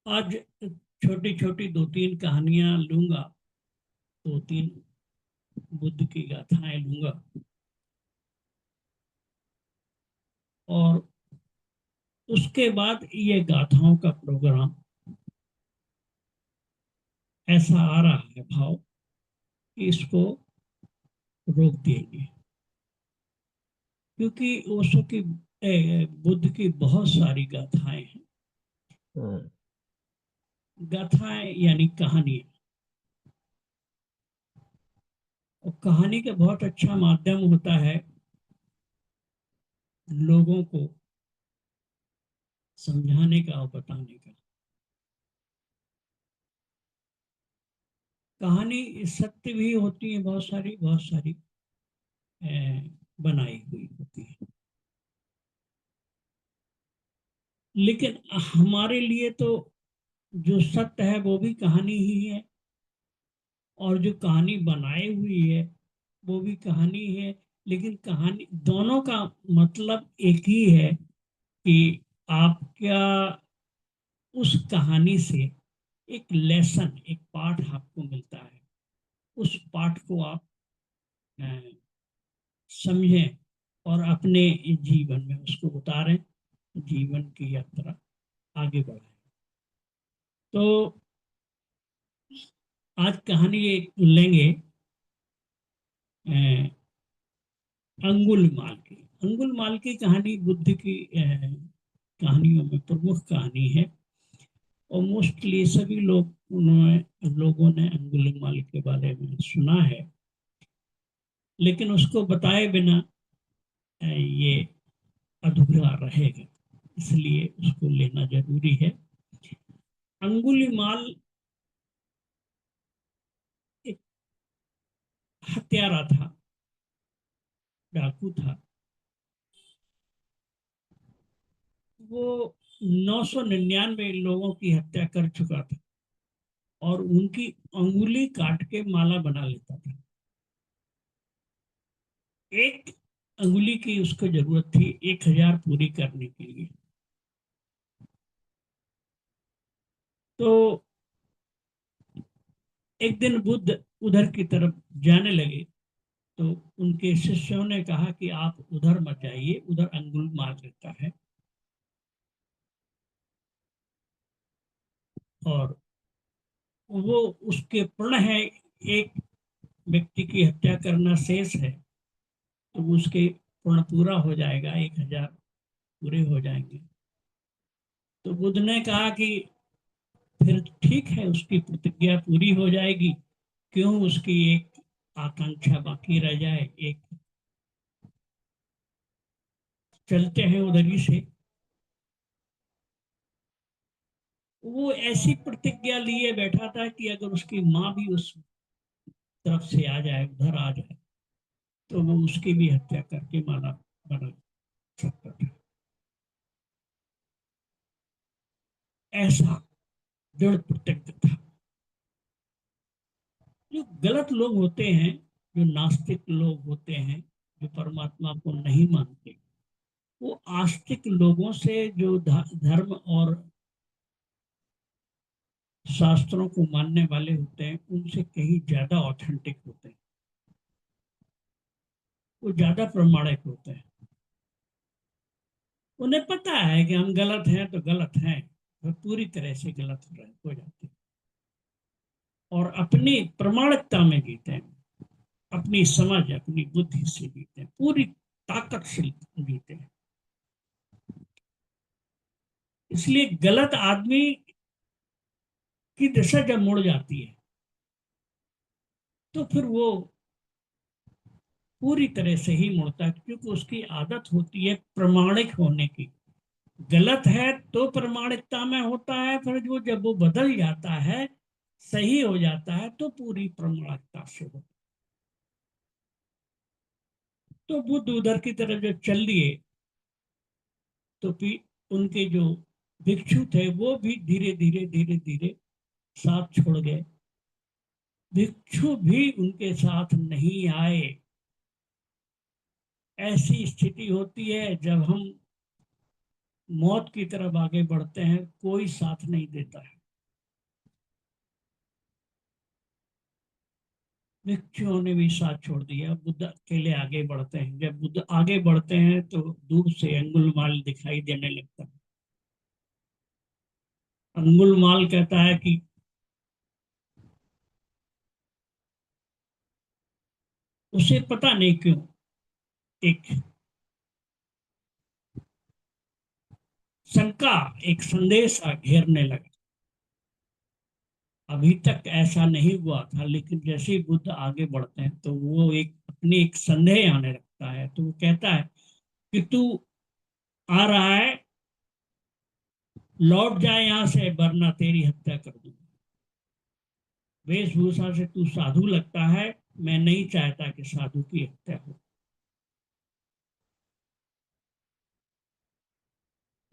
आज छोटी छोटी दो तीन कहानियां लूंगा, दो तीन बुद्ध की गाथाएं लूंगा और उसके बाद ये गाथाओं का प्रोग्राम ऐसा आ रहा है भाव कि इसको रोक देंगे, क्योंकि ओशो की बुद्ध की बहुत सारी गाथाएं हैं। हम्म। गाथाएं यानी कहानी, और कहानी का बहुत अच्छा माध्यम होता है लोगों को समझाने का और बताने का। कहानी सत्य भी होती है, बहुत सारी बनाई हुई होती है, लेकिन हमारे लिए तो जो सत्य है वो भी कहानी ही है, और जो कहानी बनाई हुई है वो भी कहानी है। लेकिन कहानी दोनों का मतलब एक ही है कि आप क्या उस कहानी से एक लेसन, एक पाठ आपको मिलता है, उस पाठ को आप अ, समझें और अपने जीवन में उसको उतारें, जीवन की यात्रा आगे बढ़ाएं। तो आज कहानी एक लेंगे अंगुल माल की। अंगुल माल की कहानी बुद्ध की कहानियों में प्रमुख कहानी है, और मोस्टली सभी लोगों ने अंगुल माल के बारे में सुना है, लेकिन उसको बताए बिना ये अधूरा रहेगा, इसलिए उसको लेना जरूरी है। अंगुलीमाल एक हत्यारा था, डाकू था। वो 999 लोगों की हत्या कर चुका था, और उनकी अंगुली काट के माला बना लेता था। एक अंगुली की उसको जरूरत थी 1000 पूरी करने के लिए। तो एक दिन बुद्ध उधर की तरफ जाने लगे, तो उनके शिष्यों ने कहा कि आप उधर मत जाइए, उधर अंगुल मार रहता है, और वो उसके प्रण है, एक व्यक्ति की हत्या करना शेष है, तो उसके प्रण पूरा हो जाएगा, 1000 पूरे हो जाएंगे। तो बुद्ध ने कहा कि फिर ठीक है, उसकी प्रतिज्ञा पूरी हो जाएगी, क्यों उसकी एक आकांक्षा बाकी रह जाए, एक चलते हैं उधर ही से। वो ऐसी प्रतिज्ञा लिए बैठा था कि अगर उसकी माँ भी उस तरफ से आ जाए, उधर आ जाए, तो वो उसकी भी हत्या करके माला बना सकता था। ऐसा दृढ़ प्रतिज्ञ था। जो गलत लोग होते हैं, जो नास्तिक लोग होते हैं, जो परमात्मा को नहीं मानते, वो आस्तिक लोगों से, जो धर्म और शास्त्रों को मानने वाले होते हैं, उनसे कहीं ज्यादा ऑथेंटिक होते हैं, वो ज्यादा प्रमाणिक होते हैं। उन्हें पता है कि हम गलत हैं तो गलत हैं, वो पूरी तरह से गलत हो जाते हैं, और अपनी प्रमाणिकता में जीते हैं, अपनी समझ, अपनी बुद्धि से जीते हैं, पूरी ताकत से जीते हैं। इसलिए गलत आदमी की दिशा जब मुड़ जाती है, तो फिर वो पूरी तरह से ही मुड़ता है, क्योंकि उसकी आदत होती है प्रमाणिक होने की। गलत है तो प्रमाणिकता में होता है, फिर जो जब वो बदल जाता है, सही हो जाता है, तो पूरी प्रमाणिकता से होता है। तो बुद्ध उधर की तरफ जब चल दिए, तो फिर उनके जो भिक्षु थे वो भी धीरे धीरे धीरे धीरे साथ छोड़ गए। भिक्षु भी उनके साथ नहीं आए। ऐसी स्थिति होती है जब हम मौत की तरफ आगे बढ़ते हैं, कोई साथ नहीं देता है। भिक्षुओं ने भी साथ छोड़ दिया, बुद्ध अकेले आगे बढ़ते हैं। जब बुद्ध आगे बढ़ते हैं तो दूर से अंगुलमाल दिखाई देने लगता है। अंगुलमाल कहता है कि उसे पता नहीं क्यों एक शंका, एक संदेश घेरने लगा। अभी तक ऐसा नहीं हुआ था, लेकिन जैसे ही बुद्ध आगे बढ़ते हैं तो वो एक अपनी एक संदेह आने लगता है। तो वो कहता है कि तू आ रहा है, लौट जाए यहाँ से, वरना तेरी हत्या कर दूंगा। वेशभूषा से तू साधु लगता है, मैं नहीं चाहता कि साधु की हत्या हो।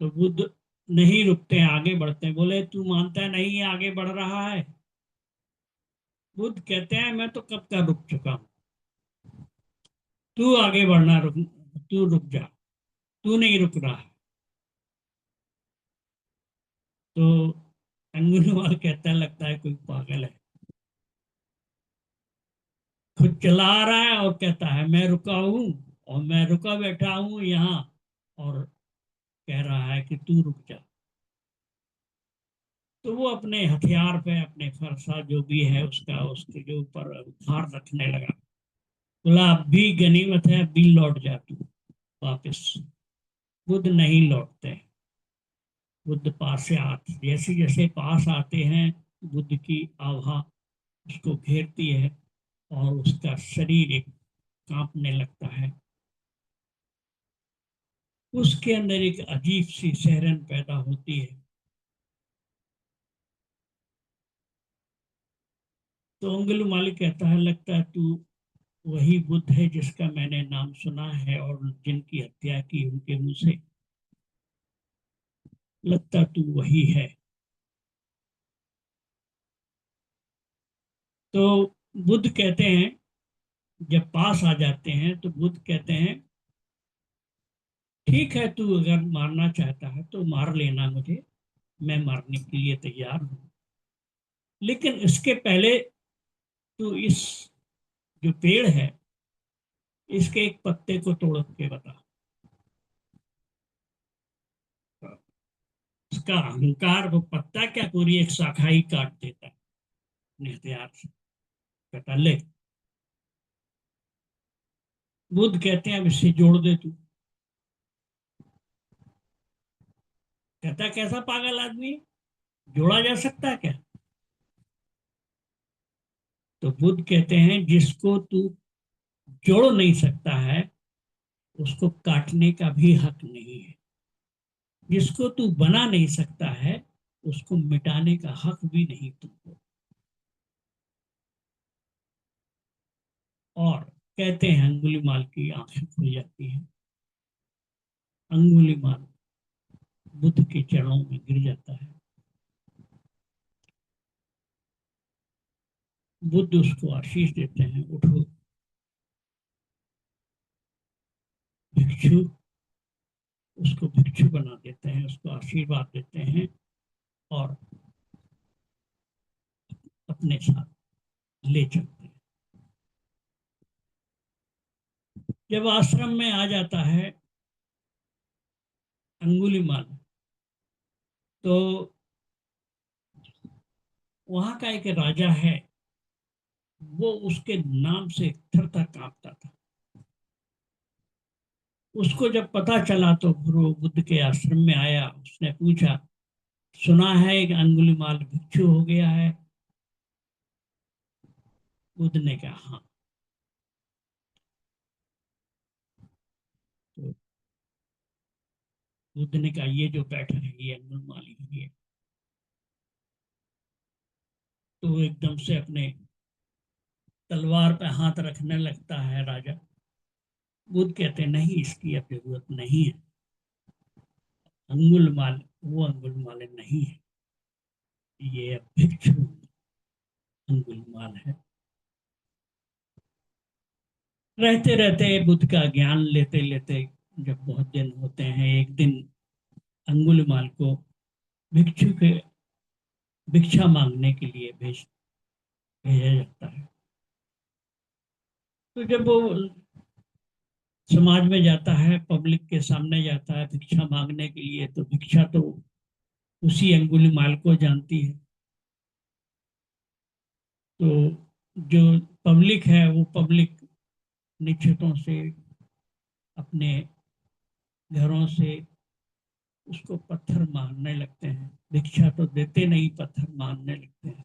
तो बुद्ध नहीं रुकते हैं, आगे बढ़ते हैं। बोले तू मानता नहीं है, आगे बढ़ रहा है। बुद्ध कहते हैं मैं तो कब का रुक चुका हूं, तू आगे बढ़ना रुक, तू रुक जा, तू नहीं रुक रहा है। तो अंगुलीमाल कहता है लगता है कोई पागल है, खुद चला आ रहा है और कहता है मैं रुका हूं, और मैं रुका बैठा हूं यहाँ, और कह रहा है कि तू रुक जा। तो वो अपने हथियार पे, अपने फरसा जो भी है उसका, उसके जो ऊपर भार रखने लगा। बोला अब भी गनीमत है, अब भी लौट जा तू वापिस। बुद्ध नहीं लौटते। बुद्ध पास से आते, जैसे जैसे पास आते हैं, बुद्ध की आभा उसको घेरती है और उसका शरीर एक कांपने लगता है। उसके अंदर एक अजीब सी सिहरन पैदा होती है। तो अंगुली कहता है लगता है तू वही बुद्ध है जिसका मैंने नाम सुना है और जिनकी हत्या की उनके मुंह से, लगता तू वही है। तो बुद्ध कहते हैं, जब पास आ जाते हैं तो बुद्ध कहते हैं ठीक है, तू अगर मारना चाहता है तो मार लेना मुझे, मैं मारने के लिए तैयार हूं। लेकिन इसके पहले तू इस जो पेड़ है, इसके एक पत्ते को तोड़ के बता। उसका अहंकार, वो पत्ता क्या पूरी एक शाखा ही काट देता है अपने हथियार से। कहता ले। बुद्ध कहते हैं अब इससे जोड़ दे तू। कहता कैसा पागल आदमी है, जोड़ा जा सकता है क्या? तो बुद्ध कहते हैं जिसको तू जोड़ नहीं सकता है, उसको काटने का भी हक नहीं है। जिसको तू बना नहीं सकता है, उसको मिटाने का हक भी नहीं तुमको। और कहते हैं अंगुलीमाल की आंखें खुल जाती हैं। अंगुलीमाल बुद्ध के चरणों में गिर जाता है। बुद्ध उसको आशीष देते हैं, उठो भिक्षु। उसको भिक्षु बना देते हैं, उसको आशीर्वाद देते हैं और अपने साथ ले चलते हैं। जब आश्रम में आ जाता है अंगुलीमाल, तो वहां का एक राजा है, वो उसके नाम से थरथर कांपता था। उसको जब पता चला तो फिर वो बुद्ध के आश्रम में आया। उसने पूछा सुना है कि अंगुलीमाल भिक्षु हो गया है? बुद्ध ने कहा हाँ। तो बुद्ध ने कहा ये जो बैठा है ये अंगुलीमाल ही है। तो वो एकदम से अपने तलवार पे हाथ रखने लगता है राजा। बुद्ध कहते नहीं, इसकी अब जरूरत नहीं है। अंगुलमाल वो अंगुलमाल नहीं है, ये अब भिक्षु अंगुलमाल है। रहते रहते बुद्ध का ज्ञान लेते लेते जब बहुत दिन होते हैं, एक दिन अंगुलमाल को भिक्षु के भिक्षा मांगने के लिए भेजा जाता है। तो जब वो समाज में जाता है, पब्लिक के सामने जाता है भिक्षा मांगने के लिए, तो भिक्षा तो उसी अंगुलीमाल को जानती है। तो जो पब्लिक है वो पब्लिक निश्चितों से, अपने घरों से उसको पत्थर मारने लगते हैं। भिक्षा तो देते नहीं, पत्थर मारने लगते हैं।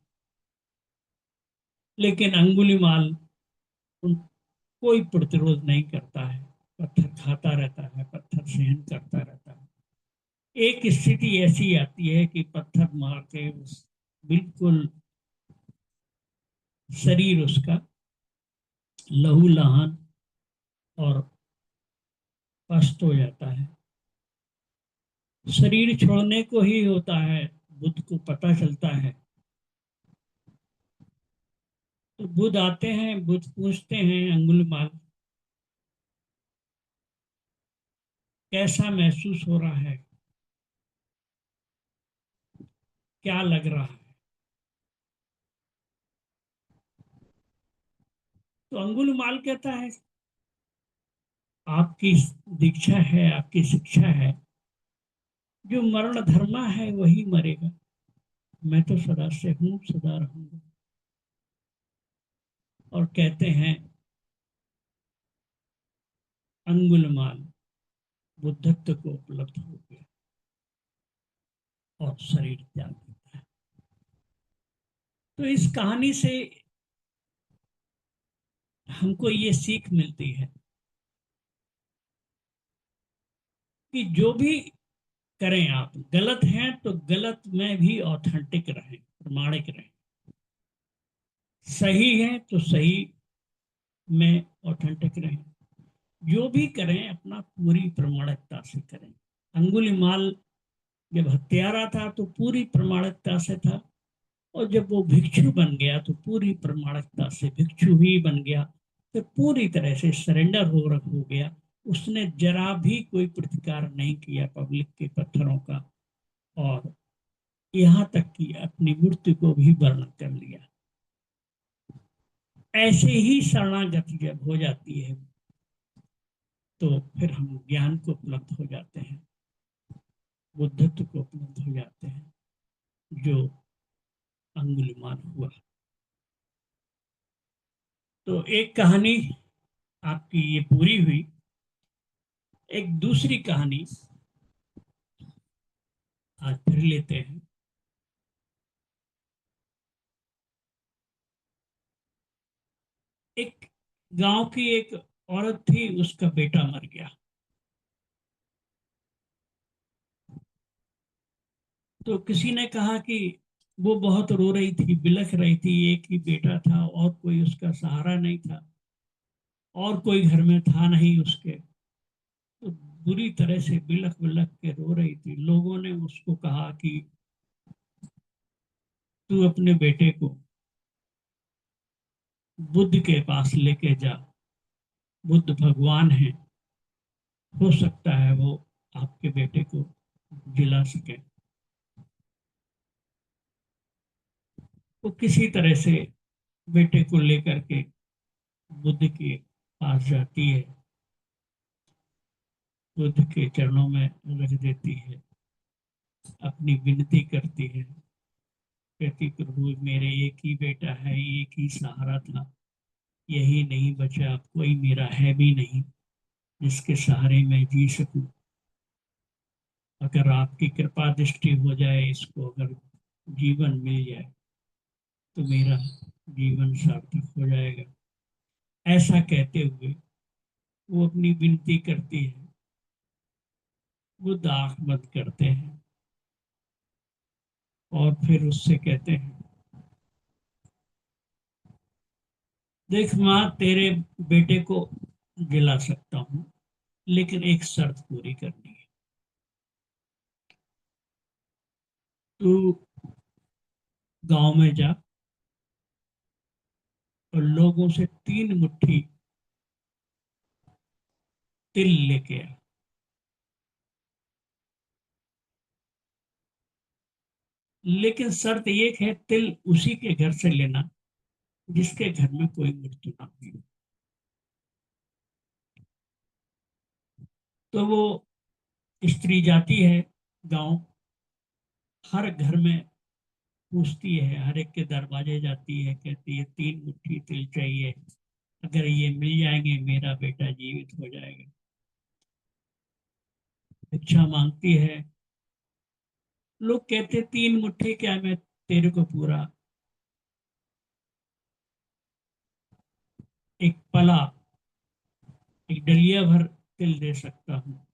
लेकिन अंगुलीमाल उन कोई प्रतिरोध नहीं करता है, पत्थर खाता रहता है, पत्थर सहन करता रहता है। एक स्थिति ऐसी आती है कि पत्थर मार के उस बिल्कुल शरीर उसका लहूलुहान और पस्त हो जाता है। शरीर छोड़ने को ही होता है, बुद्ध को पता चलता है। तो बुद्ध आते हैं, बुद्ध पूछते हैं अंगुलीमाल, कैसा महसूस हो रहा है, क्या लग रहा है? तो अंगुलीमाल कहता है, आपकी दीक्षा है, आपकी शिक्षा है, जो मरण धर्मा है वही मरेगा। मैं तो सदा से हूं, सदा रहूंगा। और कहते हैं अंगुलमाल बुद्धत्व को उपलब्ध हो गया और शरीर त्याग देता है। तो इस कहानी से हमको ये सीख मिलती है कि जो भी करें आप, गलत हैं तो गलत में भी ऑथेंटिक रहें, प्रमाणिक रहें। सही है तो सही में ऑथेंटिक रहें। जो भी करें अपना पूरी प्रमाणिकता से करें। अंगुलीमाल जब हत्यारा था तो पूरी प्रमाणिकता से था, और जब वो भिक्षु बन गया तो पूरी प्रमाणिकता से भिक्षु ही बन गया। तो पूरी तरह से सरेंडर हो गया। उसने जरा भी कोई प्रतिकार नहीं किया पब्लिक के पत्थरों का, और यहाँ तक कि अपनी मृत्यु को भी वर्ण कर लिया। ऐसे ही शरणागति जब हो जाती है तो फिर हम ज्ञान को उपलब्ध हो जाते हैं, बुद्धत्व को उपलब्ध हो जाते हैं, जो अंगुलीमाल हुआ। तो एक कहानी आपकी ये पूरी हुई। एक दूसरी कहानी आज फिर लेते हैं। एक गांव की एक औरत थी, उसका बेटा मर गया। तो किसी ने कहा कि वो बहुत रो रही थी, बिलख रही थी, एक ही बेटा था और कोई उसका सहारा नहीं था, और कोई घर में था नहीं उसके। तो बुरी तरह से बिलख बिलख के रो रही थी। लोगों ने उसको कहा कि तू अपने बेटे को बुद्ध के पास लेके जा, बुद्ध भगवान है, हो सकता है वो आपके बेटे को जिला सके। वो किसी तरह से बेटे को लेकर के बुद्ध के पास जाती है, बुद्ध के चरणों में रख देती है, अपनी विनती करती है, कहती प्रभु मेरे एक ही बेटा है, एक ही सहारा था, यही नहीं बचा, अब कोई मेरा है भी नहीं जिसके सहारे मैं जी सकूं। अगर आपकी कृपा दृष्टि हो जाए, इसको अगर जीवन मिल जाए तो मेरा जीवन सार्थक हो जाएगा। ऐसा कहते हुए वो अपनी विनती करती है। बुद्ध आंख बंद करते हैं और फिर उससे कहते हैं, देख माँ, तेरे बेटे को जिला सकता हूँ, लेकिन एक शर्त पूरी करनी है। तू गांव में जा और लोगों से 3 मुट्ठी तिल लेके आ। लेकिन शर्त एक है, तिल उसी के घर से लेना जिसके घर में कोई मृत्यु ना हुई। तो वो स्त्री जाती है गांव, हर घर में पूछती है, हर एक के दरवाजे जाती है, कहती है 3 मुट्ठी तिल चाहिए, अगर ये मिल जाएंगे मेरा बेटा जीवित हो जाएगा। भिक्षा मांगती है। लोग कहते 3 मुट्ठी क्या, मैं तेरे को पूरा एक पला, एक डलिया भर तिल दे सकता हूँ,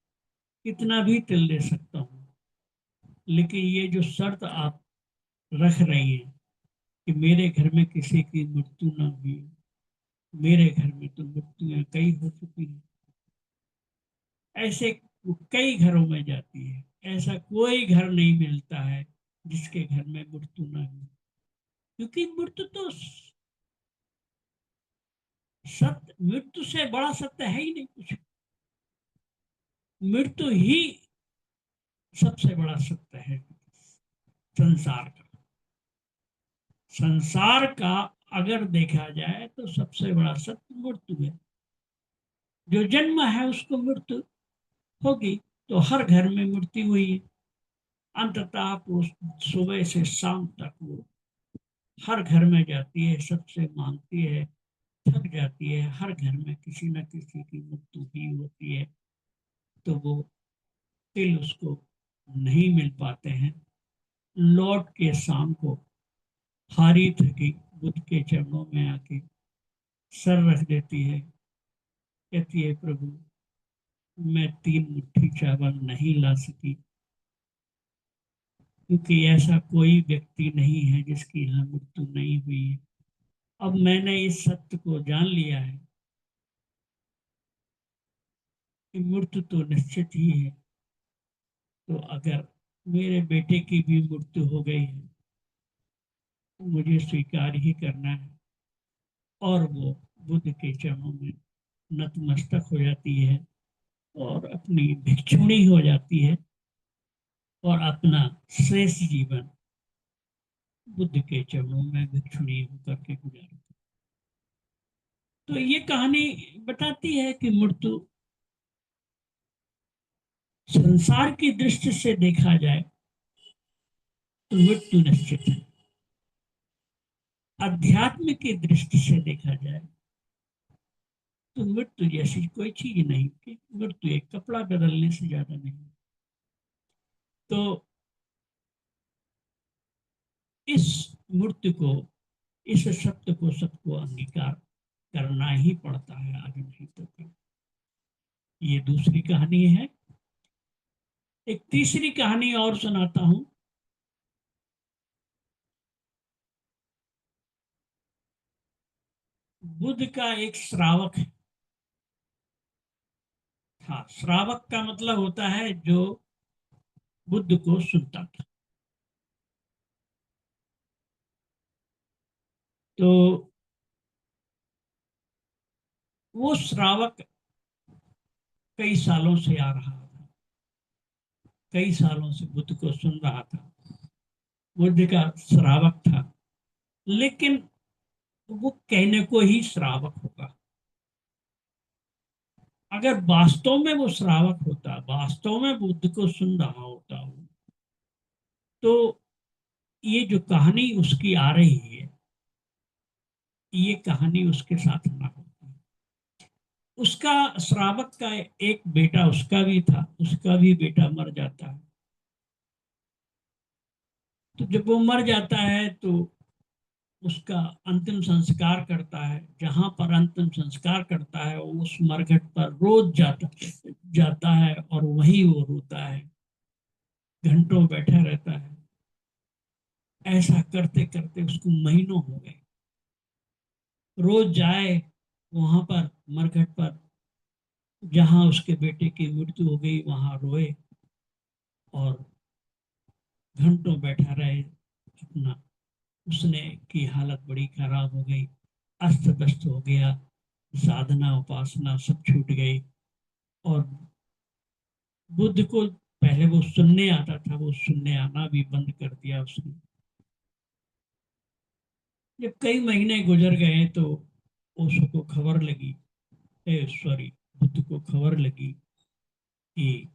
कितना भी तिल दे सकता हूँ, लेकिन ये जो शर्त आप रख रही हैं कि मेरे घर में किसी की मृत्यु ना हुई, मेरे घर में तो मृत्युएं कई हो चुकी हैं। ऐसे वो कई घरों में जाती है, ऐसा कोई घर नहीं मिलता है जिसके घर में मृत्यु ना हो, क्योंकि मृत्यु तो सत्य, मृत्यु से बड़ा सत्य है ही नहीं कुछ। मृत्यु ही सबसे बड़ा सत्य है संसार का। संसार का अगर देखा जाए तो सबसे बड़ा सत्य मृत्यु है। जो जन्म है उसको मृत्यु होगी, तो हर घर में मृत्यु हुई है। अंततः वो सुबह से शाम तक वो हर घर में जाती है, सबसे मांगती है, थक जाती है, हर घर में किसी न किसी की मृत्यु ही होती है। तो वो तिल उसको नहीं मिल पाते हैं। लौट के शाम को हारी थकी बुद्ध के चरणों में आके सर रख देती है, कहती है प्रभु मैं 3 मुट्ठी चावल नहीं ला सकी, क्योंकि ऐसा कोई व्यक्ति नहीं है जिसकी यहाँ मृत्यु नहीं हुई है। अब मैंने इस सत्य को जान लिया है कि मृत्यु तो निश्चित ही है, तो अगर मेरे बेटे की भी मृत्यु हो गई है तो मुझे स्वीकार ही करना है। और वो बुद्ध के चरणों में नतमस्तक हो जाती है और अपनी भिक्षुणी हो जाती है और अपना शेष जीवन बुद्ध के चरणों में भिक्षुणी होकर के गुजारती। तो ये कहानी बताती है कि मृत्यु संसार की दृष्टि से देखा जाए तो मृत्यु निश्चित है, अध्यात्म की दृष्टि से देखा जाए तो मृत्यु जैसी कोई चीज नहीं, कि मृत्यु एक कपड़ा बदलने से ज्यादा नहीं। तो इस मृत्यु को, इस सत्य को सबको अंगीकार करना ही पड़ता है, आगे नहीं तो क्या। ये दूसरी कहानी है। एक तीसरी कहानी और सुनाता हूं। बुद्ध का एक श्रावक था। श्रावक का मतलब होता है जो बुद्ध को सुनता था। तो वो श्रावक कई सालों से आ रहा था, कई सालों से बुद्ध को सुन रहा था, बुद्ध का श्रावक था, लेकिन वो कहने को ही श्रावक होगा। अगर वास्तव में वो श्रावक होता, वास्तव में बुद्ध को सुन रहा होता हूँ, तो ये जो कहानी उसकी आ रही है, ये कहानी उसके साथ ना होती। उसका श्रावक का एक बेटा उसका भी था, उसका भी बेटा मर जाता है। तो जब वो मर जाता है तो उसका अंतिम संस्कार करता है। जहां पर अंतिम संस्कार करता है उस मरघट पर रोज जाता जाता है और वहीं वो रोता है, घंटों बैठा रहता है। ऐसा करते करते उसको महीनों हो गए। रोज जाए वहां पर मरघट पर, जहां उसके बेटे की मृत्यु हो गई वहां रोए और घंटों बैठा रहे अपना। उसने की हालत बड़ी खराब हो गई, अस्त व्यस्त हो गया, साधना उपासना सब छूट गई। और बुद्ध को पहले वो सुनने आता था, वो सुनने आना भी बंद कर दिया उसने। जब कई महीने गुजर गए तो उसको खबर लगी, सॉरी, बुद्ध को खबर लगी कि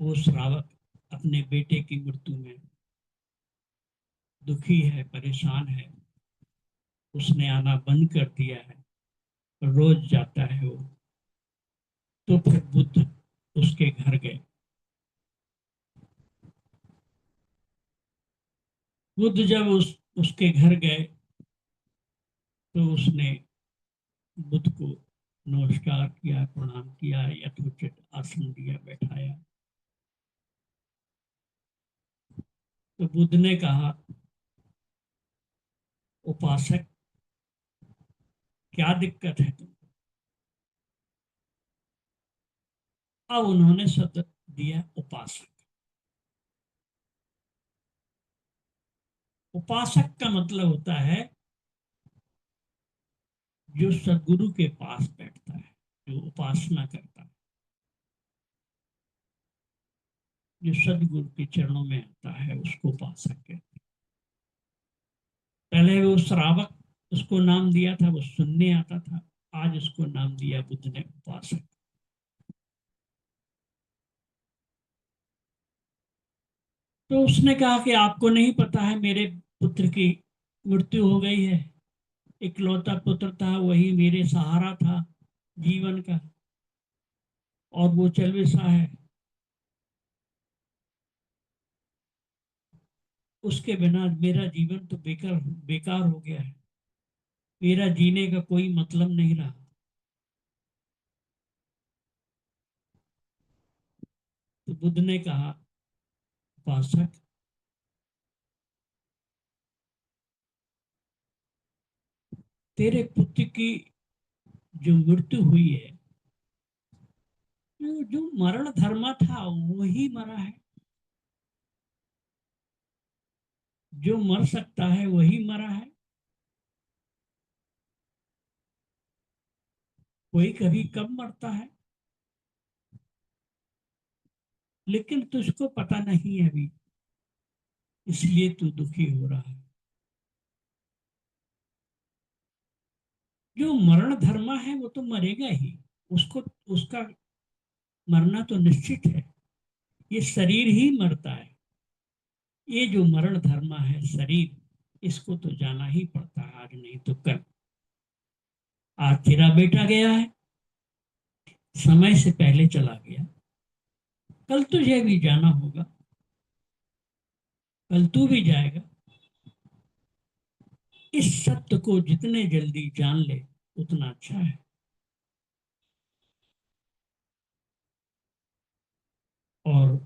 वो श्रावक अपने बेटे की मृत्यु में दुखी है, परेशान है। उसने आना बंद कर दिया है, रोज जाता है वो। तो फिर बुद्ध उसके घर गए। बुद्ध जब उसके घर गए तो उसने बुद्ध को नमस्कार किया, प्रणाम किया, यथोचित आसन दिया, बैठाया। तो बुद्ध ने कहा, उपासक, क्या दिक्कत है तुम? अब उन्होंने शब्द दिया उपासक। उपासक का मतलब होता है जो सदगुरु के पास बैठता है, जो उपासना करता है, जो सदगुरु के चरणों में आता है, उसको उपासक कहते हैं। पहले वो श्रावक, उसको नाम दिया था, वो सुनने आता था। आज उसको नाम दिया बुद्ध ने उपासक। तो उसने कहा कि आपको नहीं पता है, मेरे पुत्र की मृत्यु हो गई है। इकलौता पुत्र था, वही मेरे सहारा था जीवन का, और वो चल बसा है। उसके बिना मेरा जीवन तो बेकार बेकार हो गया है। मेरा जीने का कोई मतलब नहीं रहा। तो बुद्ध ने कहा, उपासक, तेरे पुत्र की जो मृत्यु हुई है, जो मरण धर्म था वही मरा है। जो मर सकता है वही मरा है। कोई कभी कब मरता है, लेकिन तुझको पता नहीं है अभी, इसलिए तू दुखी हो रहा है। जो मरण धर्म है वो तो मरेगा ही। उसको, उसका मरना तो निश्चित है। ये शरीर ही मरता है। ये जो मरण धर्म है शरीर, इसको तो जाना ही पड़ता है, आज नहीं तो कल। आज तेरा बेटा गया है, समय से पहले चला गया। कल तुझे भी जाना होगा, कल तू भी जाएगा। इस सत्य को जितने जल्दी जान ले उतना अच्छा है। और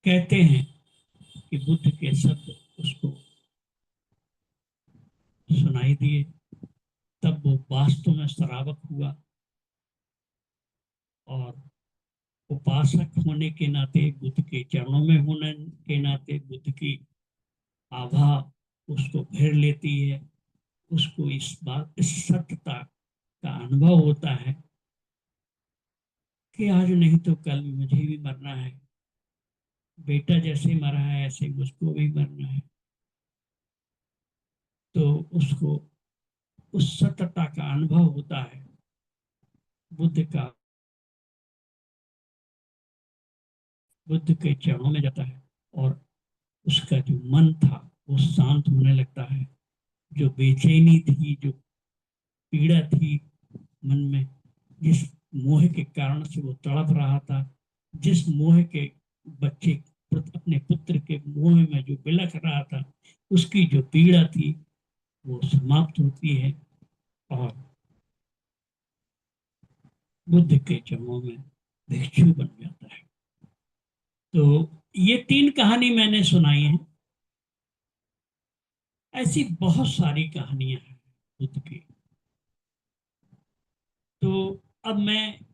कहते हैं कि बुद्ध के शब्द उसको सुनाई दिए। तब वो वास्तव में श्रावक हुआ, और उपासक होने के नाते, बुद्ध के चरणों में होने के नाते, बुद्ध की आभा उसको घेर लेती है। उसको इस बात, इस सत्यता का अनुभव होता है कि आज नहीं तो कल मुझे भी मरना है। बेटा जैसे मरा है ऐसे मुझको भी मरना है। तो उसको उस सत्यता का अनुभव होता है। बुद्ध का, बुद्ध के चरणों में जाता है, और उसका जो मन था वो शांत होने लगता है। जो बेचैनी थी, जो पीड़ा थी मन में, जिस मोह के कारण से वो तड़प रहा था, जिस मोह के बच्चे, अपने पुत्र के मोह में जो बिलख रहा था, उसकी जो पीड़ा थी वो समाप्त होती है, और बुद्ध के चरणों में भिक्षु बन जाता है। तो ये तीन कहानी मैंने सुनाई है। ऐसी बहुत सारी कहानियां हैं बुद्ध की। तो अब मैं,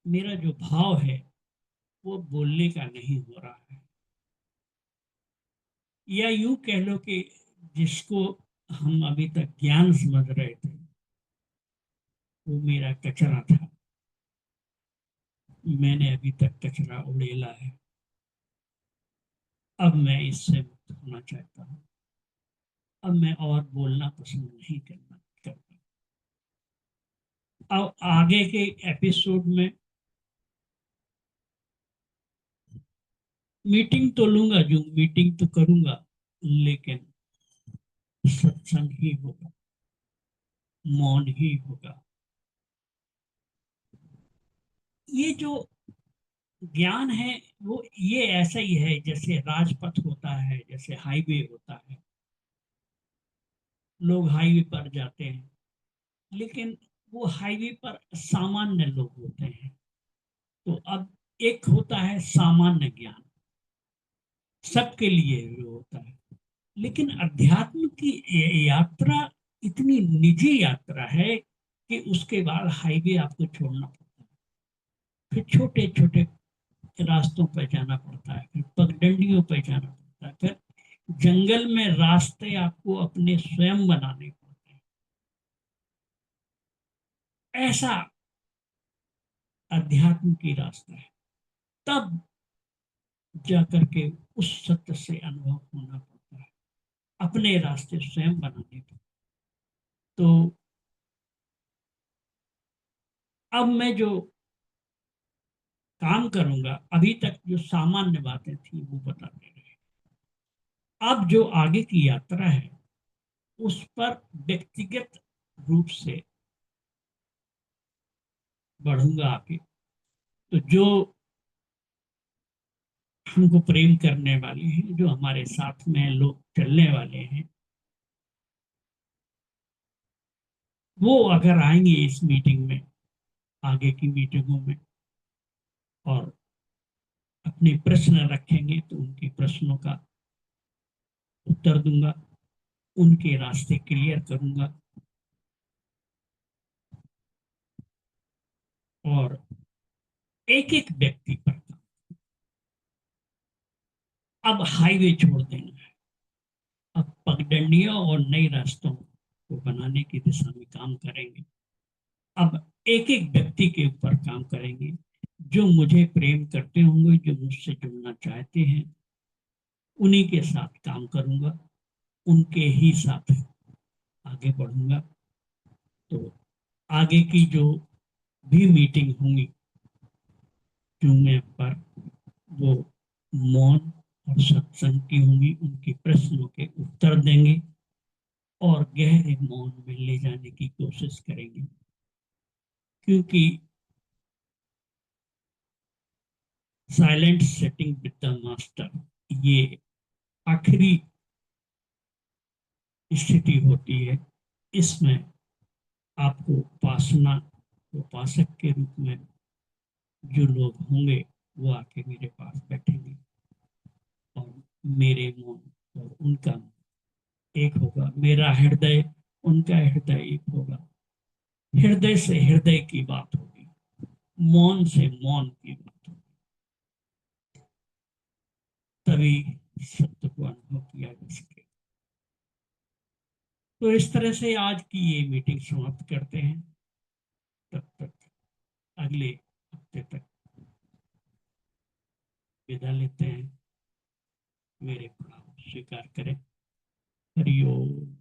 मेरा जो भाव है वो बोलने का नहीं हो रहा है, या यूं कह लो कि जिसको हम अभी तक ज्ञान समझ रहे थे वो मेरा कचरा था। मैंने अभी तक कचरा उड़ेला है। अब मैं इससे मुक्त होना चाहता हूँ। अब मैं और बोलना पसंद नहीं करता। अब आगे के एपिसोड में मीटिंग तो लूंगा, जो मीटिंग तो करूंगा, लेकिन सत्संग ही होगा, मौन ही होगा। ये जो ज्ञान है वो ये ऐसा ही है जैसे राजपथ होता है, जैसे हाईवे होता है। लोग हाईवे पर जाते हैं, लेकिन वो हाईवे पर सामान्य लोग होते हैं। तो अब एक होता है सामान्य ज्ञान, सबके लिए वो होता है। लेकिन अध्यात्म की यात्रा इतनी निजी यात्रा है कि उसके बाद हाईवे आपको छोड़ना पड़ता है, फिर छोटे छोटे रास्तों पर जाना पड़ता है, फिर पगडंडियों पर जाना पड़ता है, फिर जंगल में रास्ते आपको अपने स्वयं बनाने पड़ते हैं। ऐसा अध्यात्म की रास्ता है। तब जाकर के उस सत्य से अनुभव होना पड़ता है, अपने रास्ते स्वयं बनाने पड़ते। तो अब मैं जो काम करूंगा, अभी तक जो सामान्य बातें थी वो बताते रहे, अब जो आगे की यात्रा है उस पर व्यक्तिगत रूप से बढ़ूंगा आगे। तो जो हमको प्रेम करने वाले हैं, जो हमारे साथ में लोग चलने वाले हैं, वो अगर आएंगे इस मीटिंग में, आगे की मीटिंगों में, और अपने प्रश्न रखेंगे, तो उनके प्रश्नों का उत्तर दूंगा, उनके रास्ते क्लियर करूंगा। और एक एक व्यक्ति पर अब हाईवे छोड़ देना है, अब पगडंडियों और नए रास्तों को बनाने की दिशा में काम करेंगे। अब एक एक व्यक्ति के ऊपर काम करेंगे, जो मुझे प्रेम करते होंगे, जो मुझसे जुड़ना चाहते हैं, उन्हीं के साथ काम करूंगा, उनके ही साथ आगे बढ़ूंगा। तो आगे की जो भी मीटिंग होंगी जूम पर, वो मौन और सत्संग की होंगी, उनके प्रश्नों के उत्तर देंगे और गहरे मौन में ले जाने की कोशिश करेंगे। क्योंकि silent setting with the master, ये आखिरी स्थिति होती है। इसमें आपको उपासना, उपासक के रूप में जो लोग होंगे वो आके मेरे पास बैठेंगे, और मेरे मन और उनका एक होगा, मेरा हृदय उनका हृदय एक होगा, हृदय से हृदय की बात होगी, मौन से मौन की बात होगी। तभी सत्य को अनुभव किया जा सके। तो इस तरह से आज की ये मीटिंग समाप्त करते हैं। तब तक अगले हफ्ते तक विदा लेते हैं। मेरे प्रणाम स्वीकार करें। हरिओम।